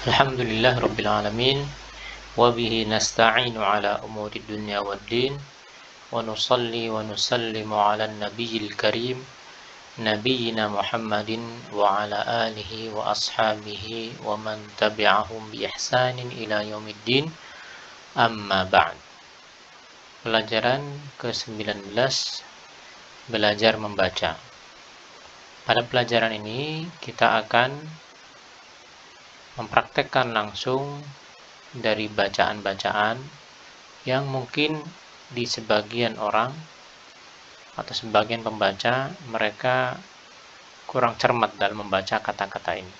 Alhamdulillah Rabbil Alamin. Wabihi nasta'inu ala umuri dunya waddin. Wa nusalli wa nusallimu ala nabiyil karim. Nabiyyina Muhammadin wa ala alihi wa ashabihi wa man tabi'ahum bi ihsanin ila yaumiddin. Amma ba'd. Pelajaran ke-19, belajar membaca. Pada pelajaran ini kita akan mempraktekkan langsung dari bacaan-bacaan yang mungkin di sebagian orang atau sebagian pembaca mereka kurang cermat dalam membaca kata-kata ini.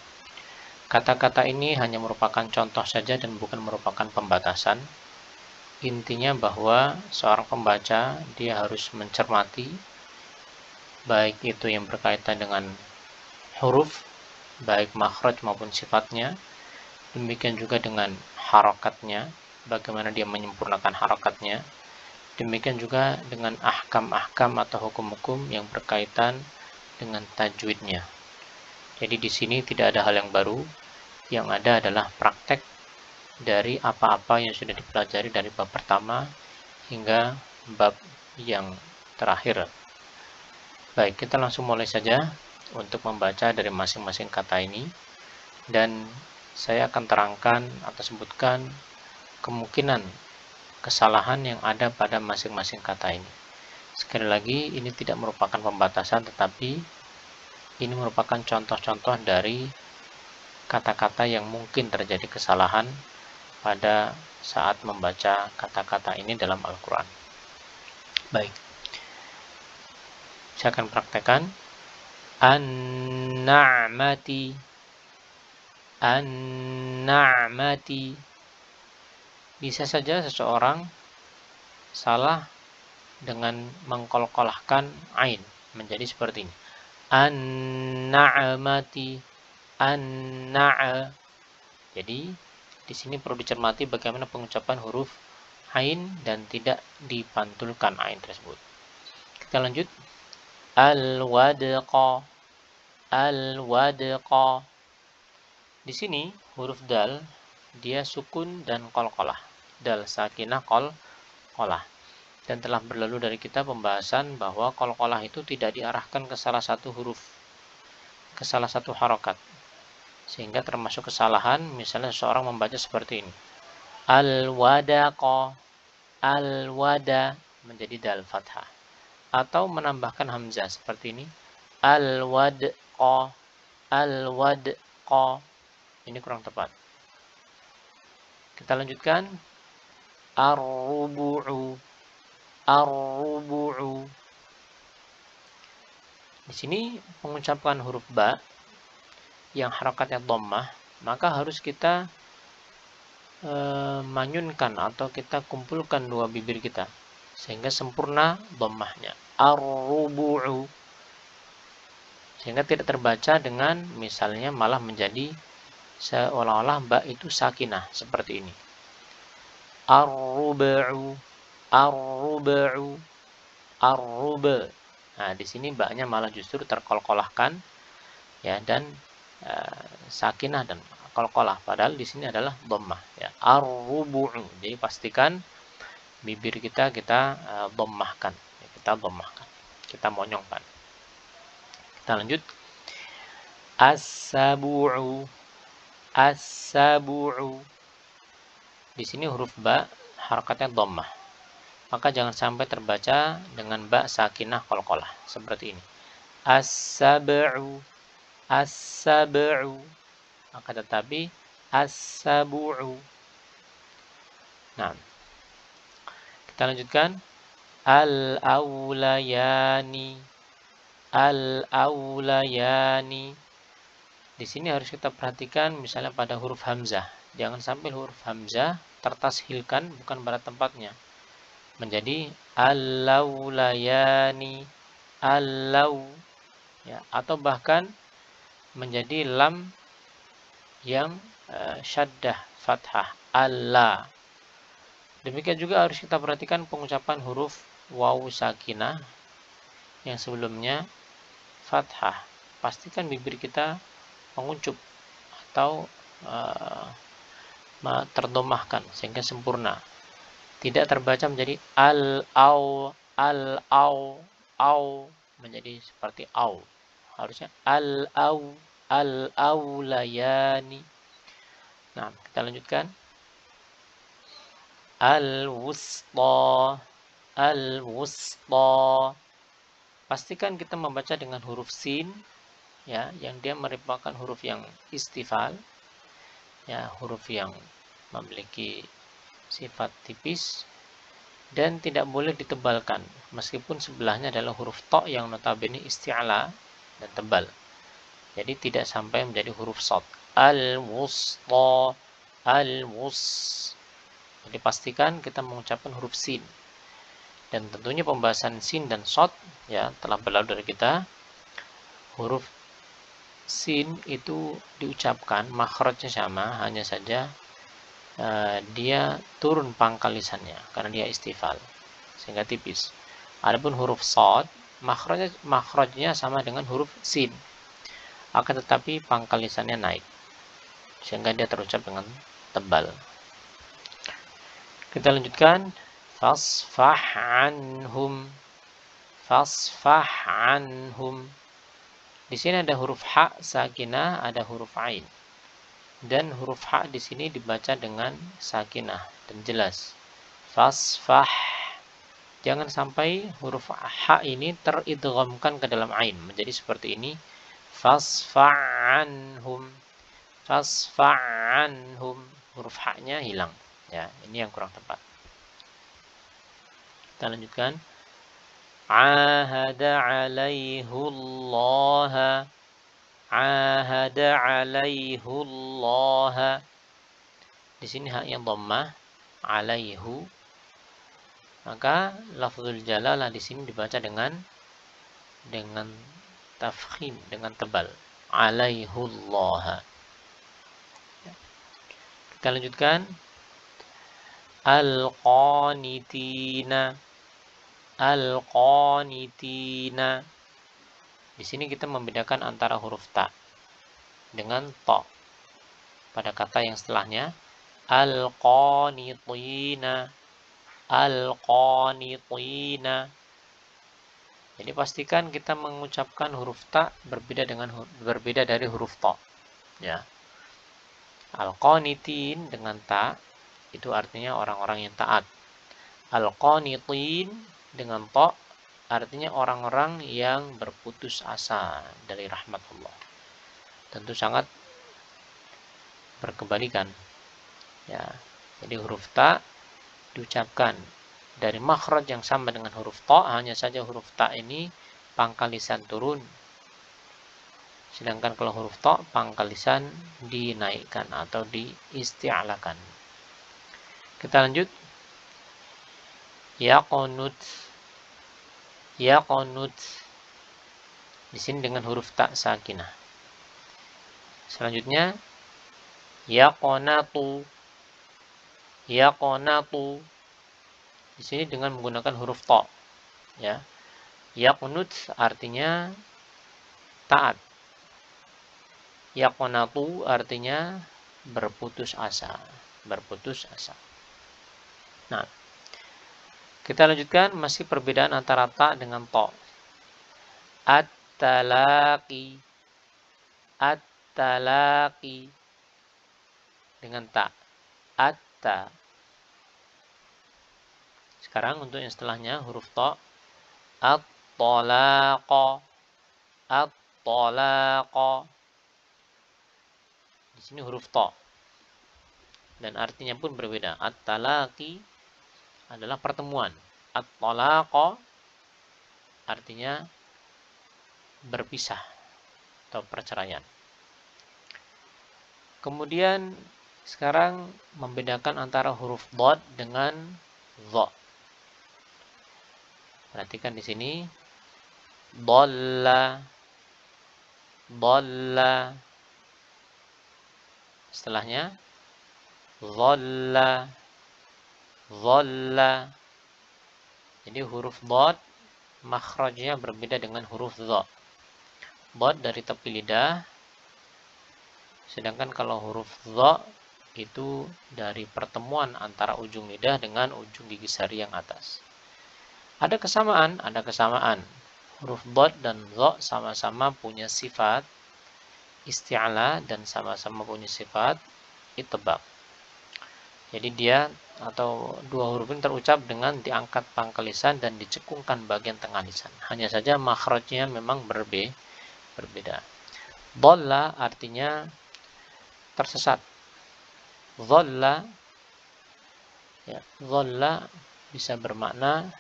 Kata-kata ini hanya merupakan contoh saja dan bukan merupakan pembatasan. Intinya bahwa seorang pembaca dia harus mencermati baik itu yang berkaitan dengan huruf, baik makhraj maupun sifatnya, demikian juga dengan harokatnya, bagaimana dia menyempurnakan harokatnya, demikian juga dengan ahkam-ahkam atau hukum-hukum yang berkaitan dengan tajwidnya. Jadi di sini tidak ada hal yang baru, yang ada adalah praktek dari apa-apa yang sudah dipelajari dari bab pertama hingga bab yang terakhir. Baik, kita langsung mulai saja untuk membaca dari masing-masing kata ini, dan saya akan terangkan atau sebutkan kemungkinan kesalahan yang ada pada masing-masing kata ini. Sekali lagi, ini tidak merupakan pembatasan, tetapi ini merupakan contoh-contoh dari kata-kata yang mungkin terjadi kesalahan pada saat membaca kata-kata ini dalam Al-Quran. Baik, saya akan praktekkan. An-na'mati, an-na'mati. Bisa saja seseorang salah dengan mengkolkolahkan ain menjadi seperti ini. An-na'mati, an-na'a. Jadi di sini perlu dicermati bagaimana pengucapan huruf ain dan tidak dipantulkan ain tersebut. Kita lanjut. Al-wadqa, al-wadqa. Di sini huruf dal dia sukun dan qalqalah. Dal sakinah qalqalah. Dan telah berlalu dari kita pembahasan bahwa qalqalah itu tidak diarahkan ke salah satu huruf, ke salah satu harokat. Sehingga termasuk kesalahan misalnya seseorang membaca seperti ini. Al-wadaqa, al-wada menjadi dal fathah. Atau menambahkan hamzah seperti ini. Al-wadqa, al-wadqa. Ini kurang tepat. Kita lanjutkan. Ar-rubu'u, ar-rubu'u. Di sini mengucapkan huruf ba yang harakatnya dhammah, maka harus kita manyunkan atau kita kumpulkan dua bibir kita sehingga sempurna dhammahnya. Ar-rubu'u. Sehingga tidak terbaca dengan misalnya malah menjadi seolah-olah ba itu sakinah seperti ini. Ar-rubu'u, ar-rubu'u, ar-rubu'. Nah, di sini ba-nya malah justru terkolkolahkan ya, dan sakinah dan qalqalah, padahal di sini adalah dhammah ya. Ar-rubu'u. Jadi pastikan bibir kita dhammahkan, ya, kita dhammahkan, kita monyongkan. Kita lanjut. As-sabu'u, as-sabu'u. Di sini huruf ba harakatnya dhammah, maka jangan sampai terbaca dengan ba sakinah qalqalah seperti ini. As-sab'u, as-sab'u. Maka tetapi as-sabu'u. Nah, kita lanjutkan. Al-aulayani, al-aulayani. Di sini harus kita perhatikan misalnya pada huruf hamzah. Jangan sampai huruf hamzah tertashilkan bukan pada tempatnya. Menjadi al-aulayani, al-lau. Ya, atau bahkan menjadi lam yang syaddah fathah, alla. Demikian juga harus kita perhatikan pengucapan huruf waw sakinah yang sebelumnya fathah. Pastikan bibir kita menguncup atau uh, terdomahkan sehingga sempurna. Tidak terbaca menjadi al-au, au menjadi seperti au. Harusnya al-au, al-aulayani. Nah, kita lanjutkan. Al-wusta, al-wusta. Pastikan kita membaca dengan huruf sin, ya, yang dia merupakan huruf yang istifal, ya, huruf yang memiliki sifat tipis dan tidak boleh ditebalkan meskipun sebelahnya adalah huruf ta yang notabene isti'la dan tebal. Jadi tidak sampai menjadi huruf shad. Al-wusta, al-wus. Jadi pastikan kita mengucapkan huruf sin. Dan tentunya pembahasan sin dan shad ya telah berlalu dari kita. Huruf sin itu diucapkan makhrajnya sama, hanya saja dia turun pangkal lisannya karena dia istifal sehingga tipis. Adapun huruf shad makhrajnya sama dengan huruf sin, akan tetapi pangkal lisannya naik sehingga dia terucap dengan tebal. Kita lanjutkan. Fasfah anhum, fasfah anhum. Di sini ada huruf ha sakinah, ada huruf ain. Dan huruf ha di sini dibaca dengan sakinah dan jelas. Fasfah. Jangan sampai huruf ha ini teridghamkan ke dalam ain menjadi seperti ini. Fasfah anhum, fasfah anhum. Huruf ha-nya hilang. Ya, ini yang kurang tepat. Kita lanjutkan. Ahada alaihullah, ahada alaihullah. Di sini hak yang dhammah, alaihu. Maka lafzul jalalah di sini dibaca dengan tafkhim, dengan tebal. Alaihullah. Kita lanjutkan. Al-qanitina, al-qanitina. Di sini kita membedakan antara huruf ta dengan ta pada kata yang setelahnya. Al-qanitina, al-qanitina. Jadi pastikan kita mengucapkan huruf ta berbeda dari huruf ta. Ya. Al-qanitin dengan ta itu artinya orang-orang yang taat. Al-qanitin dengan ta artinya orang-orang yang berputus asa dari rahmat Allah. Tentu sangat berkebalikan. Ya. Jadi huruf ta diucapkan dari makhraj yang sama dengan huruf ta, hanya saja huruf ta ini pangkal lisan turun. Sedangkan kalau huruf ta pangkal lisan dinaikkan atau diisti'alakan. Kita lanjut. Yaqnut, yaqnut. Di sini dengan huruf ta sakinah. Selanjutnya yaqnatu, yaqnatu. Di sini dengan menggunakan huruf ta. Ya. Yaqnut artinya taat. Yaqnatu artinya berputus asa, berputus asa. Nah, kita lanjutkan, masih perbedaan antara ta dengan ta. At-talaqi, at-talaqi dengan ta. At-ta. Sekarang untuk yang setelahnya huruf ta. At-talaqa, at-talaqa. Di sini huruf ta. Dan artinya pun berbeda. At-talaqi adalah pertemuan. At-talaqa artinya berpisah atau perceraian. Kemudian sekarang membedakan antara huruf dhad dengan dha. Perhatikan di sini. Dhalla, dhalla. Setelahnya dhalla, dhalla. Jadi huruf dhad makhrajnya berbeda dengan huruf dha. Dhad dari tepi lidah Sedangkan kalau huruf dha itu dari pertemuan antara ujung lidah dengan ujung gigi sari yang atas. Ada kesamaan, ada kesamaan. Huruf dha dan dha sama-sama punya sifat isti'ala dan sama-sama punya sifat itbaq. Jadi dia atau dua huruf ini terucap dengan diangkat pangkal lisan dan dicekungkan bagian tengah lisan. Hanya saja makhrajnya memang berbeda. Dhalla artinya tersesat. Dhalla, ya, dhalla bisa bermakna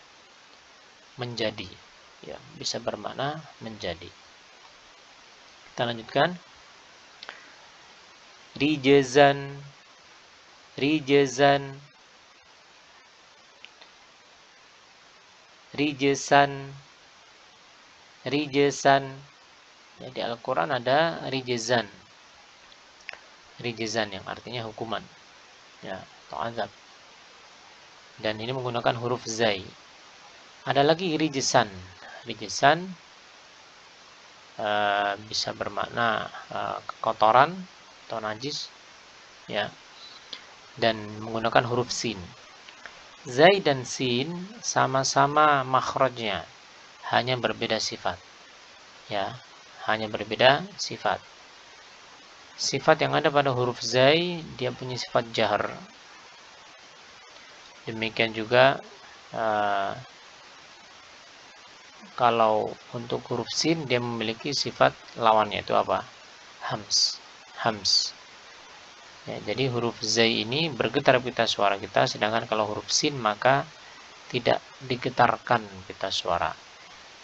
menjadi, ya, bisa bermakna menjadi. Kita lanjutkan. Rijzan, rijzan, rijsan, rijsan. Ya, di Al-Quran ada rijzan, rijzan yang artinya hukuman, ya, atau azab. Dan ini menggunakan huruf zai. Ada lagi rijsan, rijsan bisa bermakna kotoran atau najis, ya, dan menggunakan huruf sin. Zai dan sin sama-sama makhrajnya, hanya berbeda sifat, ya, hanya berbeda sifat. Sifat yang ada pada huruf zai dia punya sifat jahr. Demikian juga kalau untuk huruf sin dia memiliki sifat lawannya, itu apa? Hams, hams. Ya, jadi huruf zai ini bergetar pita suara kita, sedangkan kalau huruf sin maka tidak digetarkan pita suara.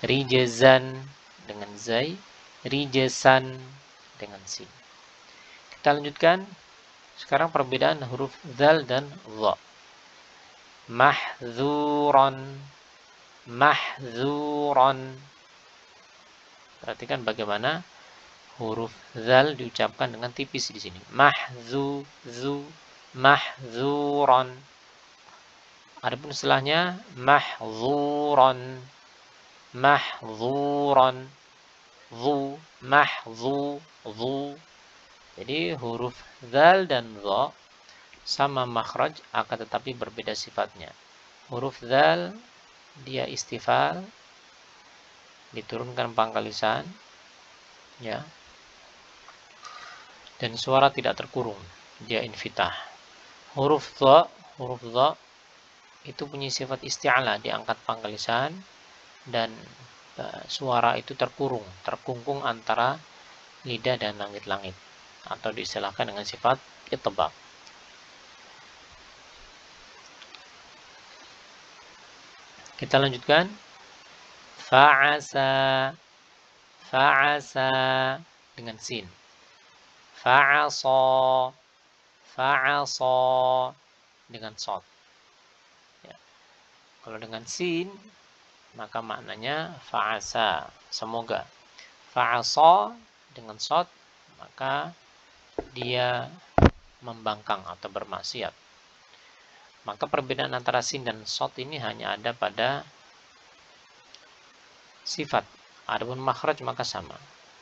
Rijzan dengan zai, rijsan dengan sin. Kita lanjutkan. Sekarang perbedaan huruf dzal dan dha. Mahzuran, mahzuran. Perhatikan bagaimana huruf dzal diucapkan dengan tipis di sini. Mahzuran. Adapun setelahnya mahzuran, mahzuran, mahzu. Jadi huruf dzal dan dha sama makhraj akan tetapi berbeda sifatnya. Huruf dzal dia istifal, diturunkan pangkal lisan, ya, dan suara tidak terkurung, dia infitah. Huruf dha itu punya sifat isti'ala, diangkat pangkal lisan dan suara itu terkungkung antara lidah dan langit-langit, atau diistilahkan dengan sifat itbaq. Kita lanjutkan. Fa'asa, fa'asa dengan sin. Fa'asa, fa'asa dengan shad. Ya. Kalau dengan sin maka maknanya fa'asa, semoga. Fa'asa dengan shad maka dia membangkang atau bermaksiat. Maka perbedaan antara sin dan shad ini hanya ada pada sifat. Adapun makhraj maka sama.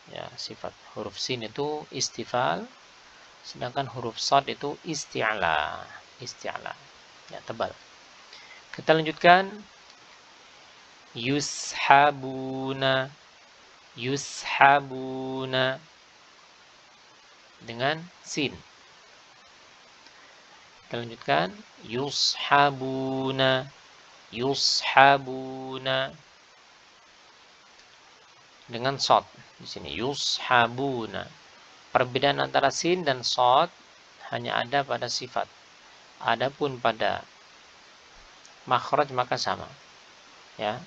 Ya, sifat. Huruf sin itu istifal, sedangkan huruf shad itu isti'ala. Isti'ala. Ya, tebal. Kita lanjutkan. Yushabuna, yushabuna dengan sin. Kita lanjutkan. Yushabuna, yushabuna dengan shad di sini. Yushabuna. Perbedaan antara sin dan shad hanya ada pada sifat. Adapun pada makhraj maka sama. Ya.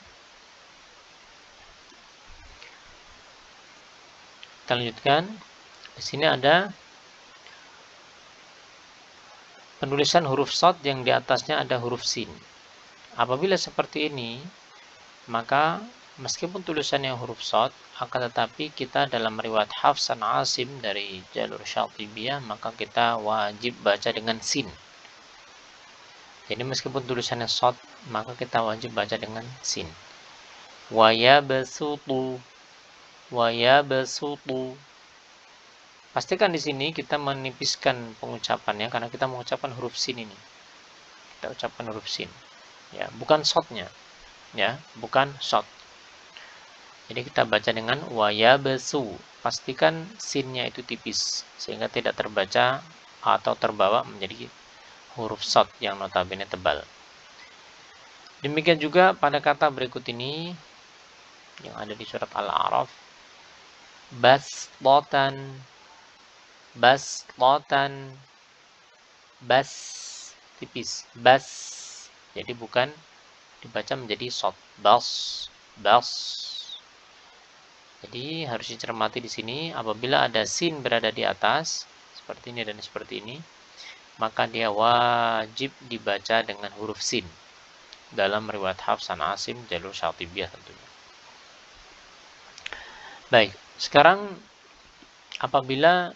Kita lanjutkan. Di sini ada penulisan huruf shad yang di atasnya ada huruf sin. Apabila seperti ini, maka meskipun tulisannya huruf shad, akan tetapi kita dalam riwayat Hafs an Asim dari jalur Syatibiyah, maka kita wajib baca dengan sin. Jadi meskipun tulisannya shad, maka kita wajib baca dengan sin. Wa yabsutu, wa yabsutu. Pastikan di sini kita menipiskan pengucapannya karena kita mengucapkan huruf sin ini. Kita ucapkan huruf sin. Ya, bukan shotnya. Ya, bukan shot. Jadi kita baca dengan wayabesu. Pastikan sinnya itu tipis sehingga tidak terbaca atau terbawa menjadi huruf shot yang notabene tebal. Demikian juga pada kata berikut ini yang ada di surat Al-A'raf. Baslotan, baslotan, bas, tipis, bas. Jadi bukan dibaca menjadi shot, bas, bas. Jadi harus dicermati di sini apabila ada sin berada di atas seperti ini dan seperti ini, maka dia wajib dibaca dengan huruf sin dalam riwayat Hafs an Asim jalur Syatibiyah tentunya. Baik, sekarang apabila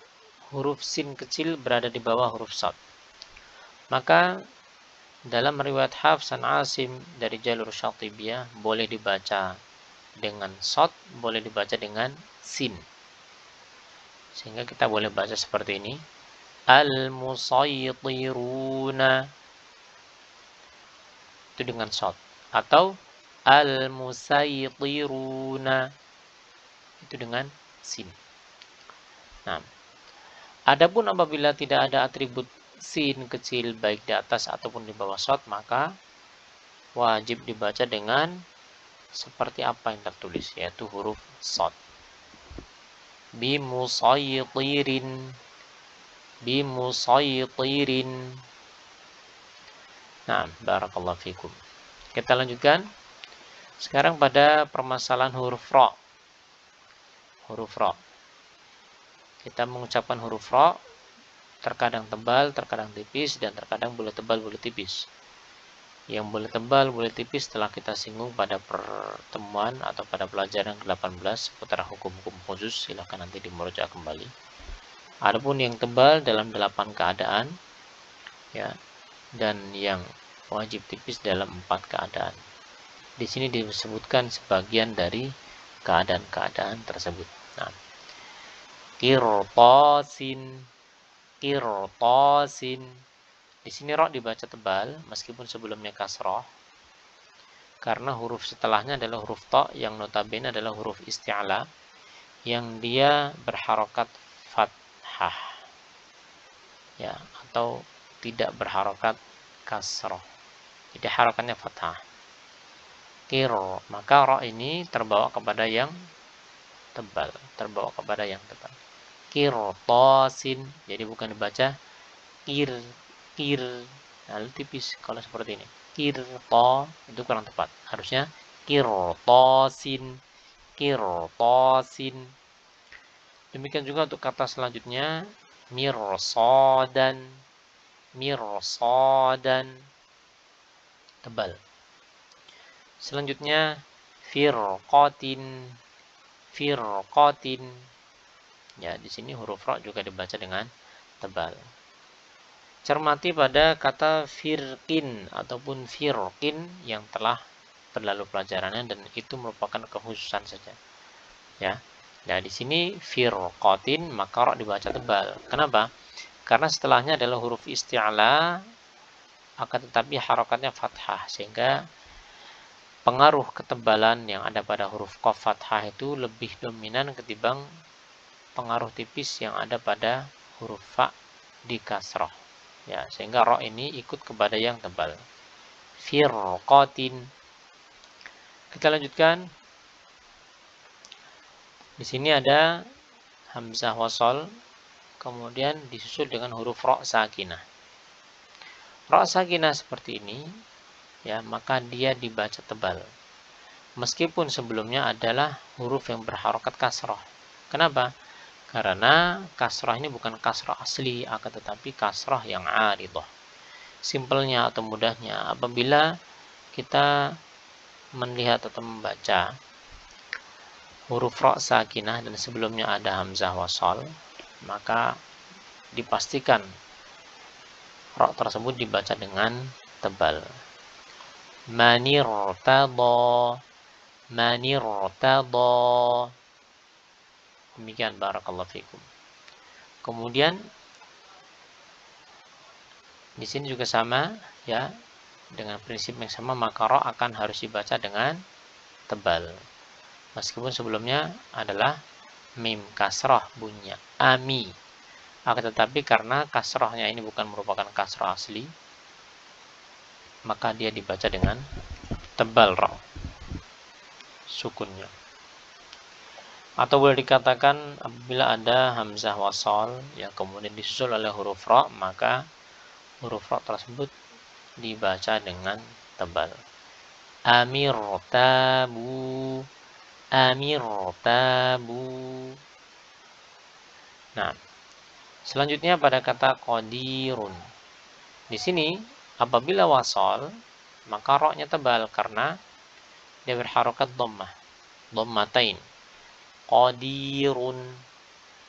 huruf sin kecil berada di bawah huruf shad, maka dalam riwayat Hafs an Asim dari jalur Syatibiyah boleh dibaca dengan shad, boleh dibaca dengan sin. Sehingga kita boleh baca seperti ini. Al-musaytiruna, itu dengan shad, atau al-musaytiruna, itu dengan sin. Nah, adapun apabila tidak ada atribut sin kecil baik di atas ataupun di bawah shad, maka wajib dibaca dengan seperti apa yang tertulis, yaitu huruf shad. Bimusaytirin, bimusaytirin. Nah, barakallahu fikum. Kita lanjutkan. Sekarang pada permasalahan huruf ra. Huruf ra. Kita mengucapkan huruf ra terkadang tebal, terkadang tipis, dan terkadang boleh tebal, boleh tipis. Yang boleh tebal, boleh tipis telah kita singgung pada pertemuan atau pada pelajaran ke-18 seputar hukum-hukum khusus. Silahkan nanti dimurojaah kembali. Adapun yang tebal dalam 8 keadaan, ya, dan yang wajib tipis dalam 4 keadaan. Di sini disebutkan sebagian dari keadaan-keadaan tersebut. Nah, qirtasin, qirtasin. Di sini ra dibaca tebal meskipun sebelumnya kasrah, karena huruf setelahnya adalah huruf ta yang notabene adalah huruf isti'la yang dia berharokat fathah, ya, atau tidak berharokat kasrah. Jadi harokatnya fathah. Maka ra ini terbawa kepada yang tebal, terbawa kepada yang tebal. Qirtasin, jadi bukan dibaca kir, lalu tipis kalau seperti ini. Qirta itu kurang tepat, harusnya qirtasin, qirtasin. Demikian juga untuk kata selanjutnya mirsadan, mirsadan, tebal. Selanjutnya firqatin, firqatin. Ya, di sini huruf ra juga dibaca dengan tebal. Cermati pada kata firqin ataupun firqin yang telah berlalu pelajarannya dan itu merupakan kekhususan saja. Ya. Nah, di sini firqatin maka ra dibaca tebal. Kenapa? Karena setelahnya adalah huruf isti'la akan tetapi harokatnya fathah, sehingga pengaruh ketebalan yang ada pada huruf qaf fathah itu lebih dominan ketimbang pengaruh tipis yang ada pada huruf fa di kasrah. Ya, sehingga ra ini ikut kepada yang tebal. Firqatin. Kita lanjutkan. Di sini ada hamzah wasal, kemudian disusul dengan huruf ra sakinah. Ra sakinah seperti ini, ya, maka dia dibaca tebal meskipun sebelumnya adalah huruf yang berharokat kasrah. Kenapa? Karena kasrah ini bukan kasrah asli, akan tetapi kasrah yang aridah. Simpelnya atau mudahnya, apabila kita melihat atau membaca huruf ra sakinah dan sebelumnya ada hamzah wasal, maka dipastikan ra tersebut dibaca dengan tebal. Manirtada, manirtada. Demikian barakallahu fikum. Kemudian di sini juga sama ya, dengan prinsip yang sama, maka ro akan harus dibaca dengan tebal. Meskipun sebelumnya adalah mim kasroh bunyinya ami, akan tetapi karena kasrohnya ini bukan merupakan kasroh asli, maka dia dibaca dengan tebal ro sukunnya. Atau boleh dikatakan apabila ada hamzah wasol yang kemudian disusul oleh huruf ro, maka huruf ro tersebut dibaca dengan tebal. Amir tabu, amir tabu. Nah, selanjutnya pada kata qadirun. Di sini apabila wasol, maka ro-nya tebal karena dia berharokat dhammah, dhammatain. Qadirun,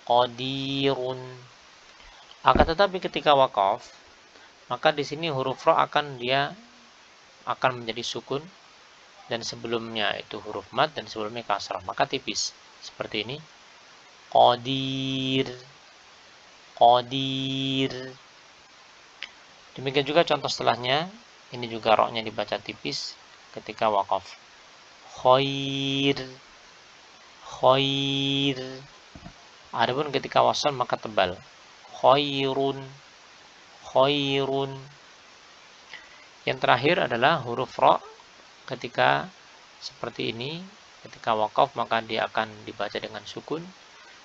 qadirun. Akan tetapi ketika waqaf, maka di sini huruf ro akan menjadi sukun, dan sebelumnya itu huruf mad dan sebelumnya kasrah, maka tipis seperti ini. Qadir, qadir. Demikian juga contoh setelahnya, ini juga ro-nya dibaca tipis ketika waqaf. Khair, khair. Adapun ketika wasal maka tebal. Khairun, khairun. Yang terakhir adalah huruf ro ketika seperti ini, ketika waqaf maka dia akan dibaca dengan sukun,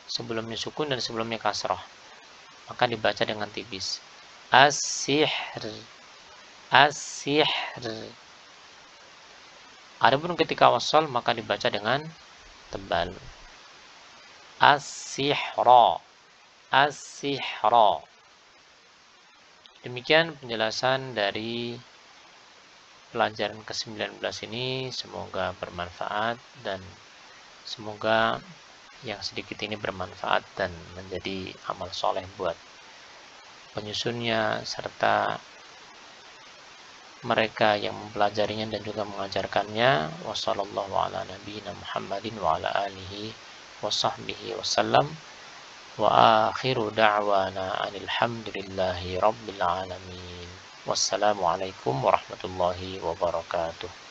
sebelumnya sukun dan sebelumnya kasrah, maka dibaca dengan tipis. As-sihr, as-sihr. Adapun ketika wasal maka dibaca dengan tebal. As-sihra, as-sihra. Demikian penjelasan dari pelajaran ke-19 ini, semoga bermanfaat dan semoga yang sedikit ini bermanfaat dan menjadi amal soleh buat penyusunnya serta mereka yang mempelajarinya dan juga mengajarkannya. Wassallallahu ala nabiyina Muhammadin wa ala alihi wa sahbihi wasallam. Wa akhiru da'wana alhamdulillahi rabbil alamin. Wassalamualaikum warahmatullahi wabarakatuh.